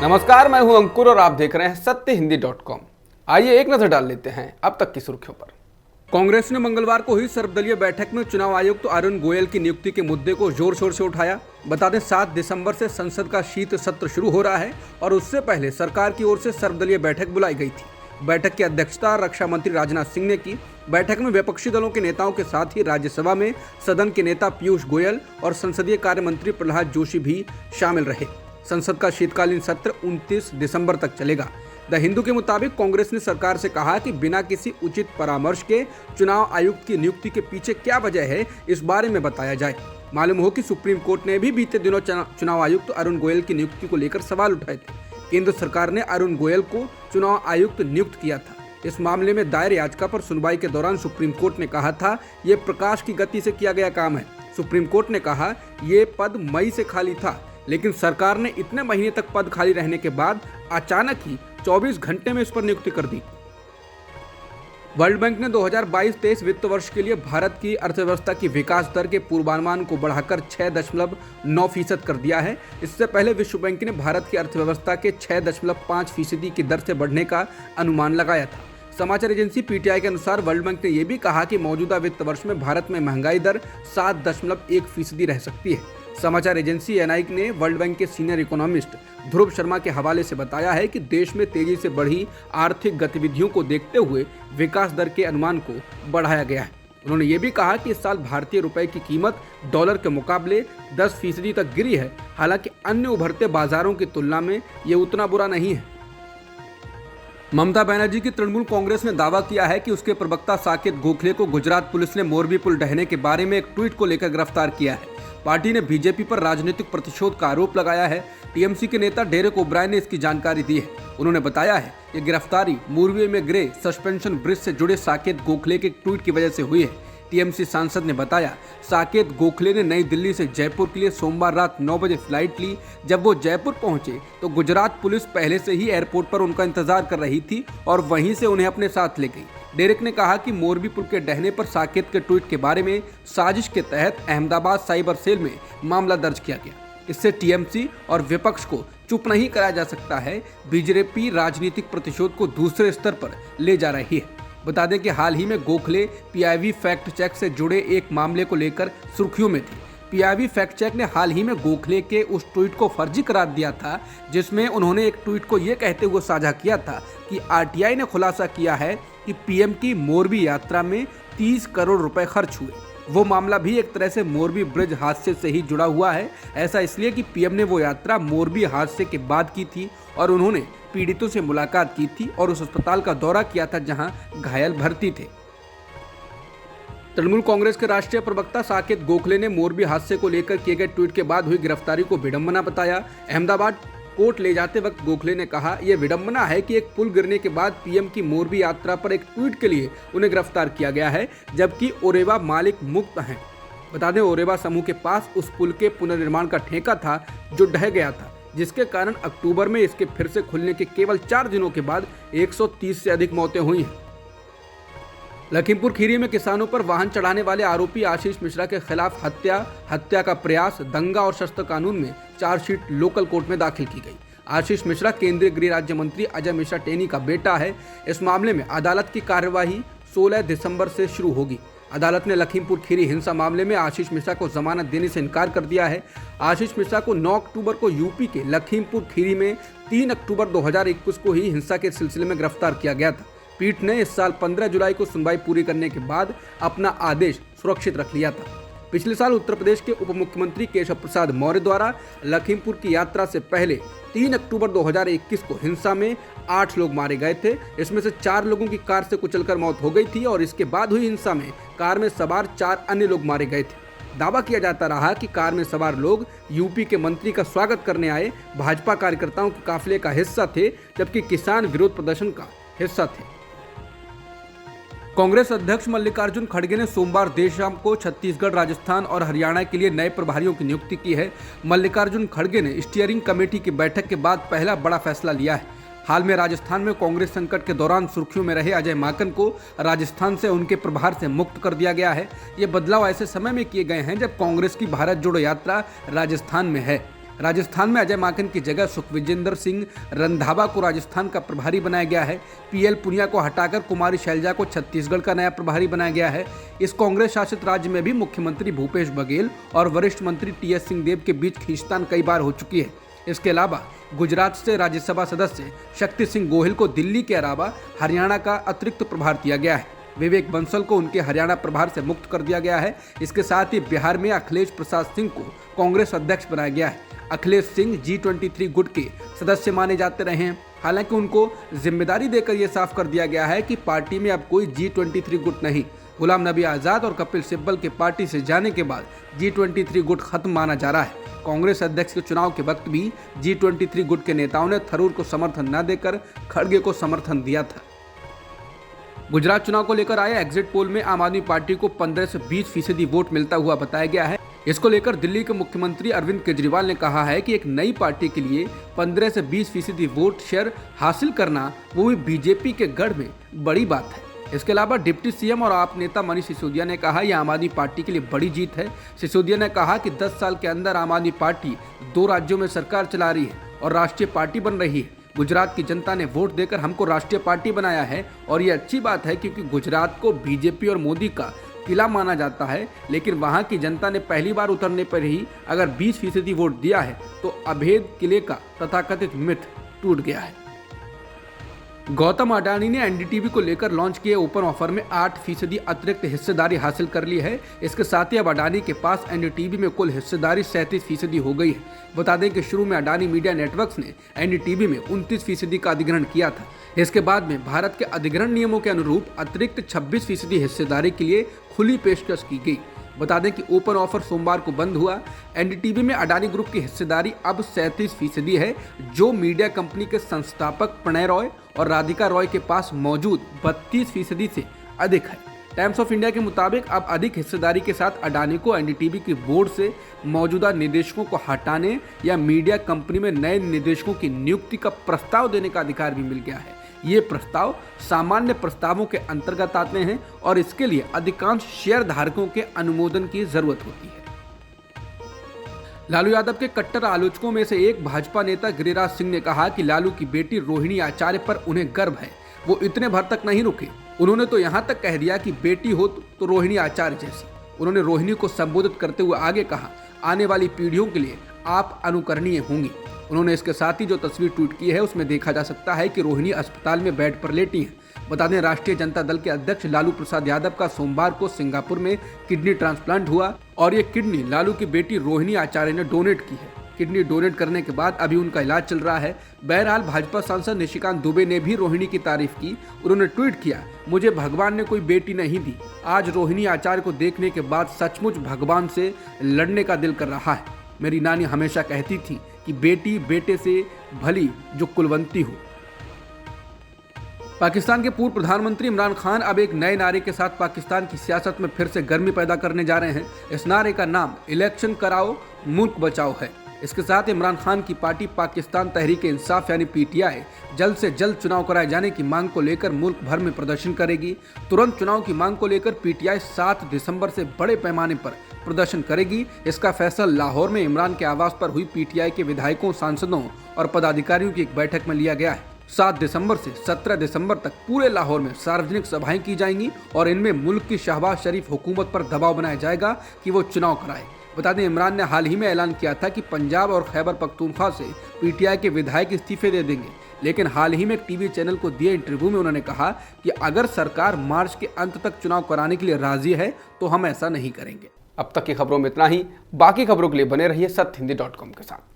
नमस्कार, मैं हूं अंकुर और आप देख रहे हैं सत्यहिंदी.com। आइए एक नजर डाल लेते हैं अब तक की सुर्खियों पर। कांग्रेस ने मंगलवार को हुई सर्वदलीय बैठक में चुनाव आयुक्त अरुण गोयल की नियुक्ति के मुद्दे को जोर शोर से उठाया। बता दें 7 दिसंबर से संसद का शीत सत्र शुरू हो रहा है और उससे पहले सरकार की ओर से सर्वदलीय बैठक बुलाई गई थी। बैठक की अध्यक्षता रक्षा मंत्री राजनाथ सिंह ने की। बैठक में विपक्षी दलों के नेताओं के साथ ही राज्यसभा में सदन के नेता पीयूष गोयल और संसदीय कार्य मंत्री प्रहलाद जोशी भी शामिल रहे। संसद का शीतकालीन सत्र 29 दिसंबर तक चलेगा। द हिंदू के मुताबिक कांग्रेस ने सरकार से कहा कि बिना किसी उचित परामर्श के चुनाव आयुक्त की नियुक्ति के पीछे क्या वजह है, इस बारे में बताया जाए। मालूम हो कि सुप्रीम कोर्ट ने भी बीते दिनों चुनाव आयुक्त अरुण गोयल की नियुक्ति को लेकर सवाल उठाए थे। केंद्र सरकार ने अरुण गोयल को चुनाव आयुक्त नियुक्त किया था। इस मामले में दायर याचिका पर सुनवाई के दौरान सुप्रीम कोर्ट ने कहा था, ये प्रकाश की गति से किया गया काम है। सुप्रीम कोर्ट ने कहा ये पद मई से खाली था, लेकिन सरकार ने इतने महीने तक पद खाली रहने के बाद अचानक ही 24 घंटे में इस पर नियुक्ति कर दी। वर्ल्ड बैंक ने 2022-23 वित्त वर्ष के लिए भारत की अर्थव्यवस्था की विकास दर के पूर्वानुमान को बढ़ाकर 6.9% कर दिया है। इससे पहले विश्व बैंक ने भारत की अर्थव्यवस्था के 6.5% की दर से बढ़ने का अनुमान लगाया था। समाचार एजेंसी पीटीआई के अनुसार वर्ल्ड बैंक ने यह भी कहा कि मौजूदा वित्त वर्ष में भारत में महंगाई दर 7.1% रह सकती है। समाचार एजेंसी एनआई ने वर्ल्ड बैंक के सीनियर इकोनॉमिस्ट ध्रुव शर्मा के हवाले से बताया है कि देश में तेजी से बढ़ी आर्थिक गतिविधियों को देखते हुए विकास दर के अनुमान को बढ़ाया गया है। उन्होंने ये भी कहा कि इस साल भारतीय रुपए की कीमत डॉलर के मुकाबले 10% तक गिरी है। हालांकि अन्य उभरते बाजारों की तुलना में ये उतना बुरा नहीं है। ममता बनर्जी की तृणमूल कांग्रेस ने दावा किया है कि उसके प्रवक्ता साकेत गोखले को गुजरात पुलिस ने मोरबी पुल ढहने के बारे में एक ट्वीट को लेकर गिरफ्तार किया है। पार्टी ने बीजेपी पर राजनीतिक प्रतिशोध का आरोप लगाया है। टीएमसी के नेता डेरेक ओब्रायन ने इसकी जानकारी दी है। उन्होंने बताया है कि गिरफ्तारी मोरबी में गिरे सस्पेंशन ब्रिज से जुड़े साकेत गोखले के ट्वीट की वजह से हुई है। टीएमसी सांसद ने बताया, साकेत गोखले ने नई दिल्ली से जयपुर के लिए सोमवार रात 9 बजे फ्लाइट ली। जब वो जयपुर पहुंचे तो गुजरात पुलिस पहले से ही एयरपोर्ट पर उनका इंतजार कर रही थी और वहीं से उन्हें अपने साथ ले गई। डेरेक ने कहा कि मोरबी पुल के ढहने पर साकेत के ट्वीट के बारे में साजिश के तहत अहमदाबाद साइबर सेल में मामला दर्ज किया गया। इससे टीएमसी और विपक्ष को चुप नहीं कराया जा सकता है। बीजेपी राजनीतिक प्रतिशोध को दूसरे स्तर पर ले जा रही है। बता दें कि हाल ही में गोखले पीआईबी फैक्ट चेक से जुड़े एक मामले को लेकर सुर्खियों में थी। पीआईबी फैक्ट चेक ने हाल ही में गोखले के उस ट्वीट को फर्जी करार दिया था जिसमें उन्होंने एक ट्वीट को ये कहते हुए साझा किया था कि आरटीआई ने खुलासा किया है कि पीएम की मोरबी यात्रा में 30 करोड़ रुपए खर्च हुए। वो मामला भी एक तरह से मोरबी ब्रिज हादसे से ही जुड़ा हुआ है। ऐसा इसलिए कि पीएम ने वो यात्रा मोरबी हादसे के बाद की थी और उन्होंने पीड़ितों से मुलाकात की थी और उस अस्पताल का दौरा किया था जहां घायल भर्ती थे। तृणमूल कांग्रेस के राष्ट्रीय प्रवक्ता साकेत गोखले ने मोरबी हादसे को लेकर किए गए ट्वीट के बाद हुई गिरफ्तारी को विडंबना बताया। अहमदाबाद कोर्ट ले जाते वक्त गोखले ने कहा, यह विडंबना है कि एक पुल गिरने के बाद पीएम की मोरबी यात्रा पर एक ट्वीट के लिए उन्हें गिरफ्तार किया गया है, जबकि ओरेवा मालिक मुक्त हैं। बता दें, ओरेवा समूह के पास उस पुल के पुनर्निर्माण का ठेका था जो ढह गया था, जिसके कारण अक्टूबर में इसके फिर से खुलने के केवल 4 दिनों के बाद 130 से अधिक मौतें हुई हैं। लखीमपुर खीरी में किसानों पर वाहन चढ़ाने वाले आरोपी आशीष मिश्रा के खिलाफ हत्या का प्रयास, दंगा और शस्त्र कानून में चार्जशीट लोकल कोर्ट में दाखिल की गई। आशीष मिश्रा केंद्रीय गृह राज्य मंत्री अजय मिश्रा टेनी का बेटा है। इस मामले में अदालत की कार्यवाही 16 दिसंबर से शुरू होगी। अदालत ने लखीमपुर खीरी हिंसा मामले में आशीष मिश्रा को जमानत देने से इनकार कर दिया है। आशीष मिश्रा को 9 अक्टूबर को यूपी के लखीमपुर खीरी में 3 अक्टूबर 2021 को ही हिंसा के सिलसिले में गिरफ्तार किया गया था। पीठ ने इस साल 15 जुलाई को सुनवाई पूरी करने के बाद अपना आदेश सुरक्षित रख लिया था। पिछले साल उत्तर प्रदेश के उप मुख्यमंत्री केशव प्रसाद मौर्य द्वारा लखीमपुर की यात्रा से पहले 3 अक्टूबर 2021 को हिंसा में 8 लोग मारे गए थे। इसमें से 4 लोगों की कार से कुचलकर मौत हो गई थी और इसके बाद हुई हिंसा में कार में सवार 4 अन्य लोग मारे गए थे। दावा किया जाता रहा कि कार में सवार लोग यूपी के मंत्री का स्वागत करने आए भाजपा कार्यकर्ताओं के काफिले का हिस्सा थे, जबकि किसान विरोध प्रदर्शन का हिस्सा थे। कांग्रेस अध्यक्ष मल्लिकार्जुन खड़गे ने सोमवार देर शाम को छत्तीसगढ़, राजस्थान और हरियाणा के लिए नए प्रभारियों की नियुक्ति की है। मल्लिकार्जुन खड़गे ने स्टीयरिंग कमेटी की बैठक के बाद पहला बड़ा फैसला लिया है। हाल में राजस्थान में कांग्रेस संकट के दौरान सुर्खियों में रहे अजय माकन को राजस्थान से उनके प्रभार से मुक्त कर दिया गया है। ये बदलाव ऐसे समय में किए गए हैं जब कांग्रेस की भारत जोड़ो यात्रा राजस्थान में है। राजस्थान में अजय माकन की जगह सुखविजेंद्र सिंह रंधावा को राजस्थान का प्रभारी बनाया गया है। पीएल पुनिया को हटाकर कुमारी शैलजा को छत्तीसगढ़ का नया प्रभारी बनाया गया है। इस कांग्रेस शासित राज्य में भी मुख्यमंत्री भूपेश बघेल और वरिष्ठ मंत्री टीएस सिंहदेव के बीच खींचतान कई बार हो चुकी है। इसके अलावा गुजरात से राज्यसभा सदस्य शक्ति सिंह गोहिल को दिल्ली के अलावा हरियाणा का अतिरिक्त प्रभार दिया गया है। विवेक बंसल को उनके हरियाणा प्रभार से मुक्त कर दिया गया है। इसके साथ ही बिहार में अखिलेश प्रसाद सिंह को कांग्रेस अध्यक्ष बनाया गया है। अखिलेश सिंह G23 गुट के सदस्य माने जाते रहे हैं। हालांकि उनको जिम्मेदारी देकर यह साफ कर दिया गया है कि पार्टी में अब कोई G23 गुट नहीं। गुलाम नबी आजाद और कपिल सिब्बल के पार्टी से जाने के बाद G23 गुट खत्म माना जा रहा है। कांग्रेस अध्यक्ष के चुनाव के वक्त भी G23 गुट के नेताओं ने थरूर को समर्थन न देकर खड़गे को समर्थन दिया था। गुजरात चुनाव को लेकर आए एग्जिट पोल में आम आदमी पार्टी को 15 से 20% वोट मिलता हुआ बताया गया है। इसको लेकर दिल्ली के मुख्यमंत्री अरविंद केजरीवाल ने कहा है कि एक नई पार्टी के लिए 15 से 20% वोट शेयर हासिल करना वो भी बीजेपी के गढ़ में बड़ी बात है। इसके अलावा डिप्टी सीएम और आप नेता मनीष सिसोदिया ने कहा यह आम आदमी पार्टी के लिए बड़ी जीत है। सिसोदिया ने कहा कि 10 साल के अंदर आम आदमी पार्टी 2 राज्यों में सरकार चला रही है और राष्ट्रीय पार्टी बन रही है। गुजरात की जनता ने वोट देकर हमको राष्ट्रीय पार्टी बनाया है और ये अच्छी बात है क्योंकि गुजरात को बीजेपी और मोदी का किला माना जाता है, लेकिन वहां की जनता ने पहली बार उतरने पर ही अगर 20% वोट दिया है तो अभेद किले का तथाकथित मिथ टूट गया है। गौतम अडानी ने एनडीटीवी को लेकर लॉन्च किए ओपन ऑफर में 8% अतिरिक्त हिस्सेदारी हासिल कर ली है। इसके साथ ही अब अडानी के पास एनडीटीवी में कुल हिस्सेदारी 37% हो गई है। बता दें कि शुरू में अडानी मीडिया नेटवर्क्स ने एनडीटीवी में 29% का अधिग्रहण किया था। इसके बाद में भारत के अधिग्रहण नियमों के अनुरूप अतिरिक्त 26% हिस्सेदारी के लिए खुली पेशकश की गई। बता दें कि ओपन ऑफर सोमवार को बंद हुआ। एनडीटीवी में अडानी ग्रुप की हिस्सेदारी अब 37% है, जो मीडिया कंपनी के संस्थापक प्रणय रॉय और राधिका रॉय के पास मौजूद 32% से अधिक है। टाइम्स ऑफ इंडिया के मुताबिक अब अधिक हिस्सेदारी के साथ अडानी को एनडीटीवी के बोर्ड से मौजूदा निदेशकों को हटाने या मीडिया कंपनी में नए निदेशकों की नियुक्ति का प्रस्ताव देने का अधिकार भी मिल गया है। ये प्रस्ताव सामान्य प्रस्तावों के अंतर्गत आते हैं और इसके लिए अधिकांश शेयर धारकों के अनुमोदन की जरूरत होती है। लालू यादव के कट्टर आलोचकों में से एक भाजपा नेता गिरिराज सिंह ने कहा कि लालू की बेटी रोहिणी आचार्य पर उन्हें गर्व है। वो इतने भर तक नहीं रुके, उन्होंने तो यहाँ तक कह दिया कि बेटी हो तो रोहिणी आचार्य जैसी। उन्होंने रोहिणी को संबोधित करते हुए आगे कहा, आने वाली पीढ़ियों के लिए आप अनुकरणीय होंगी। उन्होंने इसके साथ ही जो तस्वीर ट्वीट की है उसमें देखा जा सकता है कि रोहिणी अस्पताल में बेड पर लेटी हैं। बता दें राष्ट्रीय जनता दल के अध्यक्ष लालू प्रसाद यादव का सोमवार को सिंगापुर में किडनी ट्रांसप्लांट हुआ और ये किडनी लालू की बेटी रोहिणी आचार्य ने डोनेट की है। किडनी डोनेट करने के बाद अभी उनका इलाज चल रहा है। बहरहाल भाजपा सांसद निशिकांत दुबे ने भी रोहिणी की तारीफ की। उन्होंने ट्वीट किया, मुझे भगवान ने कोई बेटी नहीं दी। आज रोहिणी आचार्य को देखने के बाद सचमुच भगवान से लड़ने का दिल कर रहा है। मेरी नानी हमेशा कहती थी कि बेटी बेटे से भली जो कुलवंती हो। पाकिस्तान के पूर्व प्रधानमंत्री इमरान खान अब एक नए नारे के साथ पाकिस्तान की सियासत में फिर से गर्मी पैदा करने जा रहे हैं। इस नारे का नाम इलेक्शन कराओ मुल्क बचाओ है। इसके साथ इमरान खान की पार्टी पाकिस्तान तहरीक इंसाफ यानी पीटीआई जल्द से जल्द चुनाव कराए जाने की मांग को लेकर मुल्क भर में प्रदर्शन करेगी। तुरंत चुनाव की मांग को लेकर पीटीआई 7 दिसंबर से बड़े पैमाने पर प्रदर्शन करेगी। इसका फैसला लाहौर में इमरान के आवास पर हुई पीटीआई के विधायकों, सांसदों और पदाधिकारियों की एक बैठक में लिया गया है। 7 दिसंबर से 17 दिसंबर तक पूरे लाहौर में सार्वजनिक सभाएं की जाएंगी और इनमें मुल्क की शहबाज शरीफ हुकूमत पर दबाव बनाया जाएगा कि वो चुनाव कराए। बता दें इमरान ने हाल ही में ऐलान किया था कि पंजाब और खैबर पख्तूनख्वा से पीटीआई के विधायक इस्तीफे दे देंगे, लेकिन हाल ही में एक टीवी चैनल को दिए इंटरव्यू में उन्होंने कहा कि अगर सरकार मार्च के अंत तक चुनाव कराने के लिए राजी है तो हम ऐसा नहीं करेंगे। अब तक की खबरों में इतना ही। बाकी खबरों के लिए बने रहिए सत्यहिंदी.com के साथ।